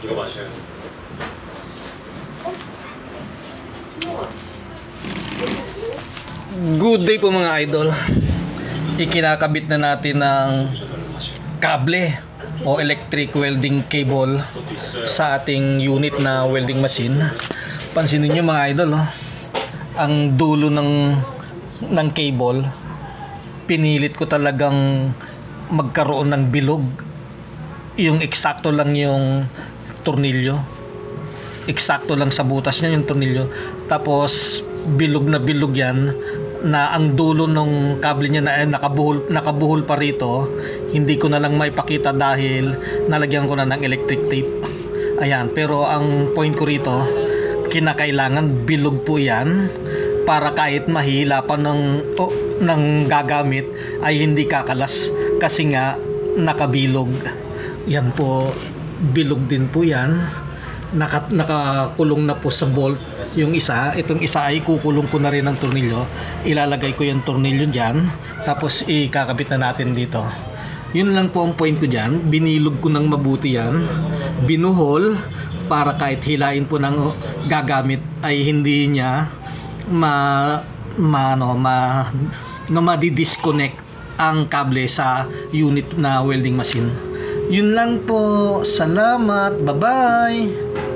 이거 마셔요. Good day po mga idol. Ikinakabit na natin ng kable o electric welding cable sa ating unit na welding machine. Pansinin nyo mga idol, no? Ang dulo ng cable, pinilit ko talagang magkaroon ng bilog. Yung eksakto lang yung tornilyo. Eksakto lang sa butas niya yung tornilyo. Tapos bilog na bilog yan, na ang dulo ng kable niya na nakabuhol pa rito. Hindi ko na lang maipakita dahil nalagyan ko na ng electric tape. Ayan, pero ang point ko rito, kinakailangan bilog po yan para kahit mahila pa ng gagamit ay hindi kakalas kasi nga nakabilog. Yan po, bilog din po yan. Nakakulong na po sa bolt yung isa. Itong isa ay kukulong ko na rin ng tornilyo. Ilalagay ko yung tornilyo dyan, tapos ikakabit na natin dito. Yun lang po ang point ko dyan. Binilog ko ng mabuti yan, binuhol para kahit hilain po ng gagamit ay hindi niya madi-disconnect ang kable sa unit na welding machine. Yun lang po. Salamat. Bye-bye.